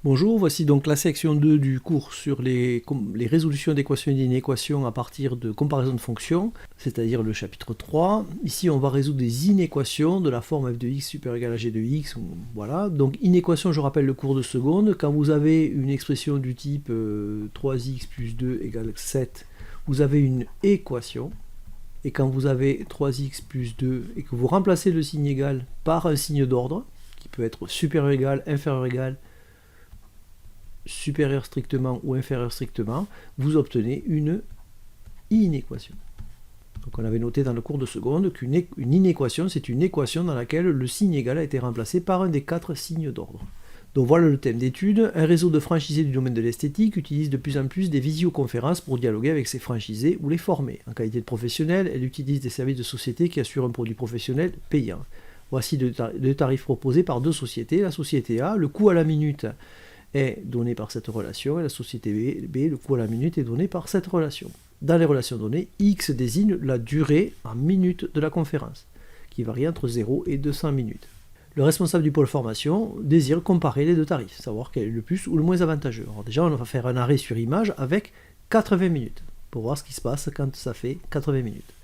Bonjour, voici donc la section 2 du cours sur les résolutions d'équations et d'inéquations à partir de comparaison de fonctions, c'est-à-dire le chapitre 3. Ici, on va résoudre des inéquations de la forme f de x supérieur égal à g de x. Voilà. Donc, inéquation, je rappelle le cours de seconde. Quand vous avez une expression du type 3x plus 2 égale 7, vous avez une équation. Et quand vous avez 3x plus 2 et que vous remplacez le signe égal par un signe d'ordre, qui peut être supérieur égal, inférieur égal, supérieur strictement ou inférieur strictement, vous obtenez une inéquation. Donc on avait noté dans le cours de seconde qu'une inéquation, c'est une équation dans laquelle le signe égal a été remplacé par un des 4 signes d'ordre. Donc voilà le thème d'étude. Un réseau de franchisés du domaine de l'esthétique utilise de plus en plus des visioconférences pour dialoguer avec ses franchisés ou les former. En qualité de professionnel, elle utilise des services de société qui assurent un produit professionnel payant. Voici deux tarifs proposés par deux sociétés. La société A, le coût à la minute est donné par cette relation, et la société B, le coût à la minute est donné par cette relation. Dans les relations données, X désigne la durée en minutes de la conférence, qui varie entre 0 et 200 minutes. Le responsable du pôle formation désire comparer les deux tarifs, savoir quel est le plus ou le moins avantageux. Alors déjà, on va faire un arrêt sur image avec 80 minutes, pour voir ce qui se passe quand ça fait 80 minutes.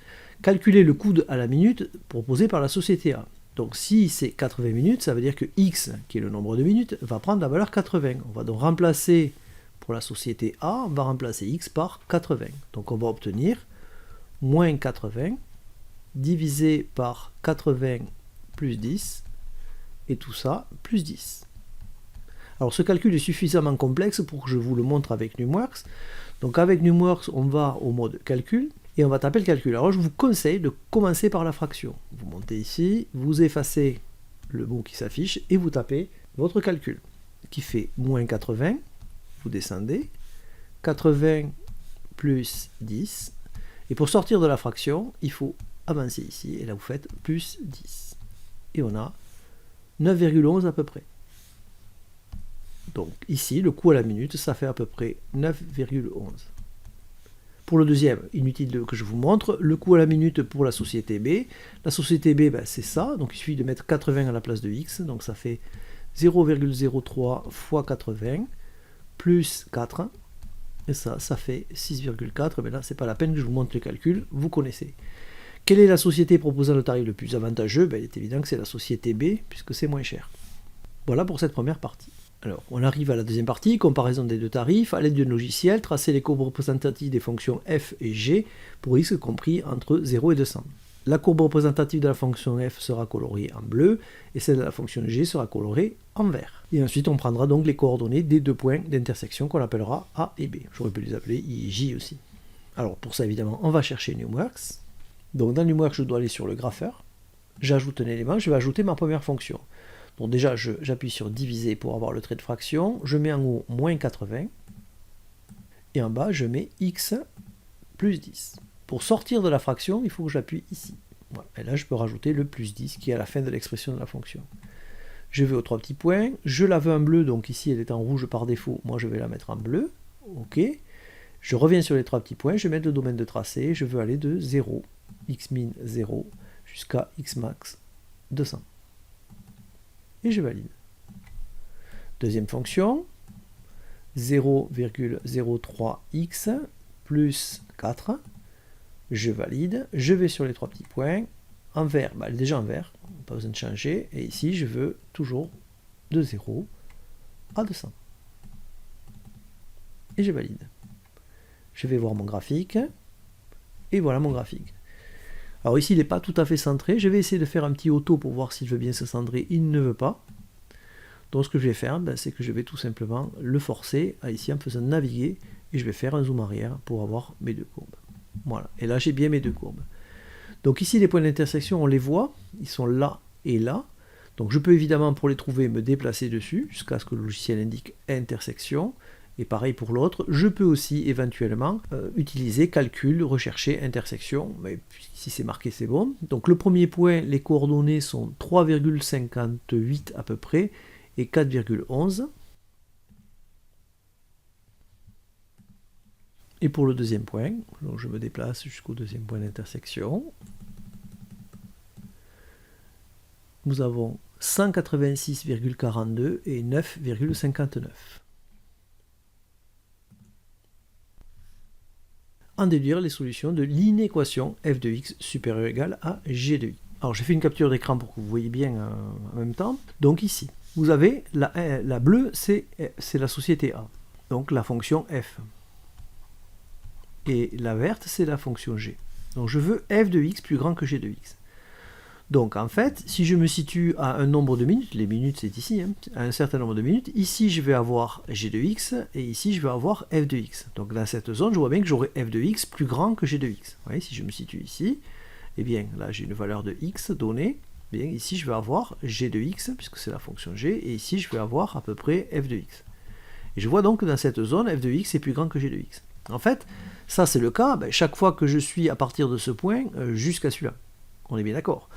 Calculer le coût à la minute proposé par la société A. Donc si c'est 80 minutes, ça veut dire que x, qui est le nombre de minutes, va prendre la valeur 80. On va donc remplacer, pour la société A, on va remplacer x par 80. Donc on va obtenir moins 80 divisé par 80 plus 10, et tout ça plus 10. Alors ce calcul est suffisamment complexe pour que je vous le montre avec Numworks. Donc avec Numworks, on va au mode calcul, et on va taper le calcul. Alors je vous conseille de commencer par la fraction. Vous montez ici, vous effacez le mot qui s'affiche et vous tapez votre calcul qui fait moins 80, vous descendez, 80 plus 10, et pour sortir de la fraction, il faut avancer ici, et là vous faites plus 10. Et on a 9,11 à peu près. Donc ici, le coût à la minute, ça fait à peu près 9,11. Pour le deuxième, inutile que je vous montre, le coût à la minute pour la société B. La société B, c'est ça, donc il suffit de mettre 80 à la place de x, donc ça fait 0,03 fois 80, plus 4, et ça fait 6,4, mais là, c'est pas la peine que je vous montre le calcul, vous connaissez. Quelle est la société proposant le tarif le plus avantageux? Il est évident que c'est la société B, puisque c'est moins cher. Voilà pour cette première partie. Alors, on arrive à la deuxième partie, comparaison des deux tarifs. À l'aide d'un logiciel, tracer les courbes représentatives des fonctions f et g pour x compris entre 0 et 200. La courbe représentative de la fonction f sera colorée en bleu et celle de la fonction g sera colorée en vert. Et ensuite, on prendra donc les coordonnées des deux points d'intersection qu'on appellera A et B. J'aurais pu les appeler I et J aussi. Alors, pour ça, évidemment, on va chercher Numworks. Donc, dans Numworks, je dois aller sur le grapheur. J'ajoute un élément, je vais ajouter ma première fonction. Donc déjà, j'appuie sur diviser pour avoir le trait de fraction. Je mets en haut moins 80. Et en bas, je mets x plus 10. Pour sortir de la fraction, il faut que j'appuie ici. Voilà. Et là, je peux rajouter le plus 10 qui est à la fin de l'expression de la fonction. Je vais aux trois petits points. Je la veux en bleu, donc ici, elle est en rouge par défaut. Moi, je vais la mettre en bleu. OK. Je reviens sur les trois petits points. Je vais mettre le domaine de tracé. Je veux aller de 0, x min 0, jusqu'à x max 200. Et je valide. Deuxième fonction, 0,03x plus 4. Je valide. Je vais sur les trois petits points. En vert, elle est déjà en vert, pas besoin de changer. Et ici, je veux toujours de 0 à 200. Et je valide. Je vais voir mon graphique. Et voilà mon graphique. Alors ici, il n'est pas tout à fait centré. Je vais essayer de faire un petit auto pour voir s'il veut bien se centrer. Il ne veut pas. Donc ce que je vais faire, c'est que je vais tout simplement le forcer à ici en me faisant naviguer. Et je vais faire un zoom arrière pour avoir mes deux courbes. Voilà. Et là, j'ai bien mes deux courbes. Donc ici, les points d'intersection, on les voit. Ils sont là et là. Donc je peux évidemment, pour les trouver, me déplacer dessus jusqu'à ce que le logiciel indique intersection. Et pareil pour l'autre, je peux aussi éventuellement utiliser calcul, rechercher, intersection, mais si c'est marqué c'est bon. Donc le premier point, les coordonnées sont 3,58 à peu près et 4,11. Et pour le deuxième point, donc je me déplace jusqu'au deuxième point d'intersection. Nous avons 186,42 et 9,59. En déduire les solutions de l'inéquation f de x supérieur ou égal à g de y. Alors j'ai fait une capture d'écran pour que vous voyez bien en même temps. Donc ici, vous avez la bleue, c'est la société A, donc la fonction f. Et la verte, c'est la fonction g. Donc je veux f de x plus grand que g de x. Donc en fait, si je me situe à un nombre de minutes, les minutes c'est ici, hein, à un certain nombre de minutes, ici je vais avoir g de x et ici je vais avoir f de x. Donc dans cette zone, je vois bien que j'aurai f de x plus grand que g de x. Vous voyez, si je me situe ici, eh bien là j'ai une valeur de x donnée, eh bien ici je vais avoir g de x, puisque c'est la fonction g, et ici je vais avoir à peu près f de x. Et je vois donc que dans cette zone, f de x est plus grand que g de x. En fait, ça c'est le cas, chaque fois que je suis à partir de ce point jusqu'à celui-là. On est bien d'accord.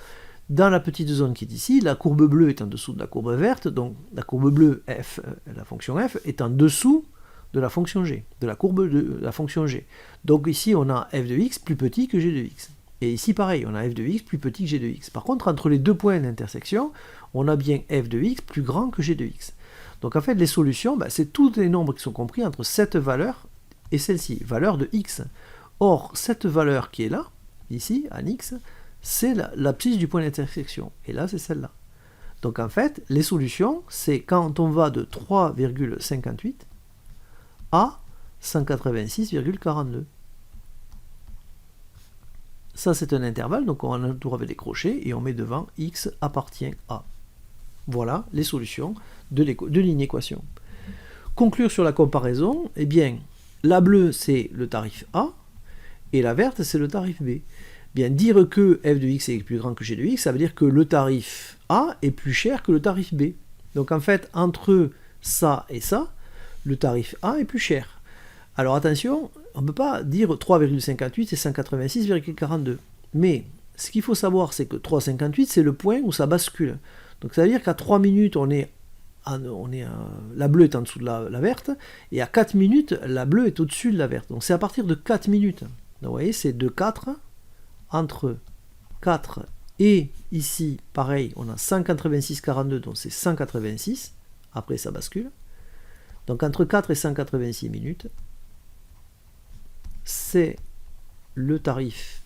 Dans la petite zone qui est ici, la courbe bleue est en dessous de la courbe verte, donc la courbe bleue, f, la fonction f, est en dessous de la fonction g, de la courbe de la fonction g. Donc ici, on a f de x plus petit que g de x. Et ici, pareil, on a f de x plus petit que g de x. Par contre, entre les deux points d'intersection, on a bien f de x plus grand que g de x. Donc en fait, les solutions, c'est tous les nombres qui sont compris entre cette valeur et celle-ci, valeur de x. Or, cette valeur qui est là, ici, en x, c'est l'abscisse du point d'intersection. Et là, c'est celle-là. Donc en fait, les solutions, c'est quand on va de 3,58 à 186,42. Ça, c'est un intervalle, donc on entoure avec des crochets et on met devant x appartient à. Voilà les solutions de l'inéquation. Conclure sur la comparaison, eh bien, la bleue, c'est le tarif A, et la verte, c'est le tarif B. Bien, dire que f de x est plus grand que g de x, ça veut dire que le tarif A est plus cher que le tarif B. Donc en fait, entre ça et ça, le tarif A est plus cher. Alors attention, on ne peut pas dire 3,58 et 186,42. Mais ce qu'il faut savoir, c'est que 3,58, c'est le point où ça bascule. Donc ça veut dire qu'à 3 minutes, la bleue est en dessous de la verte, et à 4 minutes, la bleue est au-dessus de la verte. Donc c'est à partir de 4 minutes. Donc vous voyez, c'est de 4... Entre 4 et ici, pareil, on a 186,42, donc c'est 186, après ça bascule. Donc entre 4 et 186 minutes, c'est le tarif,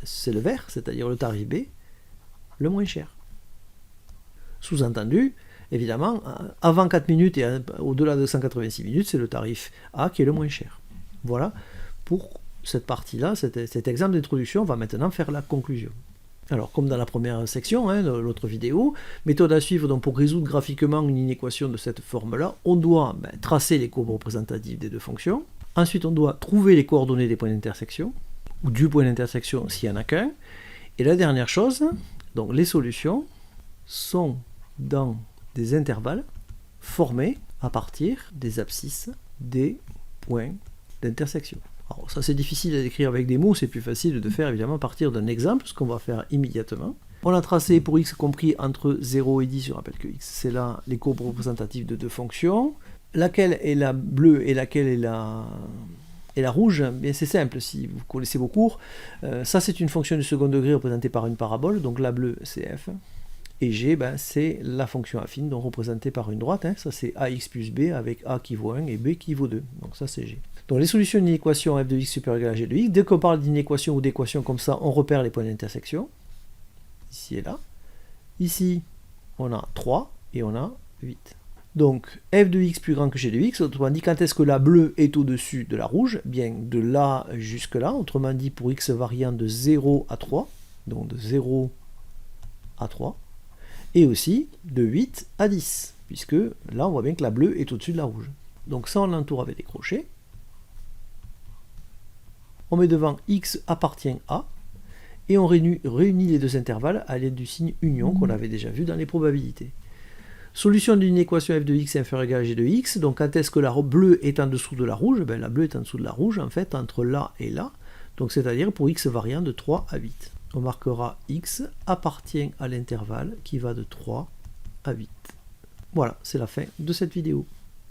c'est le vert, c'est-à-dire le tarif B, le moins cher. Sous-entendu, évidemment, avant 4 minutes et au-delà de 186 minutes, c'est le tarif A qui est le moins cher. Voilà pour cette partie-là, cet exemple d'introduction. On va maintenant faire la conclusion. Alors, comme dans la première section, l'autre vidéo, méthode à suivre donc, pour résoudre graphiquement une inéquation de cette forme-là, on doit tracer les courbes représentatives des deux fonctions. Ensuite, on doit trouver les coordonnées des points d'intersection, ou du point d'intersection s'il n'y en a qu'un. Et la dernière chose, donc les solutions sont dans des intervalles formés à partir des abscisses des points d'intersection. Alors ça c'est difficile à décrire avec des mots, c'est plus facile de faire évidemment à partir d'un exemple, ce qu'on va faire immédiatement. On a tracé pour x compris entre 0 et 10, je rappelle que x c'est là les courbes représentatives de deux fonctions. Laquelle est la bleue et laquelle est la rouge, bien c'est simple, si vous connaissez vos cours. Ça c'est une fonction du second degré représentée par une parabole, donc la bleue c'est f. Et g, c'est la fonction affine, donc représentée par une droite. Ça c'est ax plus b avec a qui vaut 1 et b qui vaut 2. Donc ça c'est g. Donc les solutions d'une équation f de x supérieur ou égal à g de x, dès qu'on parle d'une équation ou d'équation comme ça, on repère les points d'intersection. Ici et là. Ici, on a 3 et on a 8. Donc f de x plus grand que g de x, autrement dit, quand est-ce que la bleue est au-dessus de la rouge? Bien de là jusque là, autrement dit pour x variant de 0 à 3, donc de 0 à 3, et aussi de 8 à 10, puisque là on voit bien que la bleue est au-dessus de la rouge. Donc ça on l'entoure avec des crochets. On met devant x appartient à, et on réunit les deux intervalles à l'aide du signe union qu'on avait déjà vu dans les probabilités. Solution d'une équation f de x inférieure ou égale à g de x, donc quand est-ce que la bleue est en dessous de la rouge? La bleue est en dessous de la rouge, en fait, entre là et là, donc c'est-à-dire pour x variant de 3 à 8. On marquera x appartient à l'intervalle qui va de 3 à 8. Voilà, c'est la fin de cette vidéo.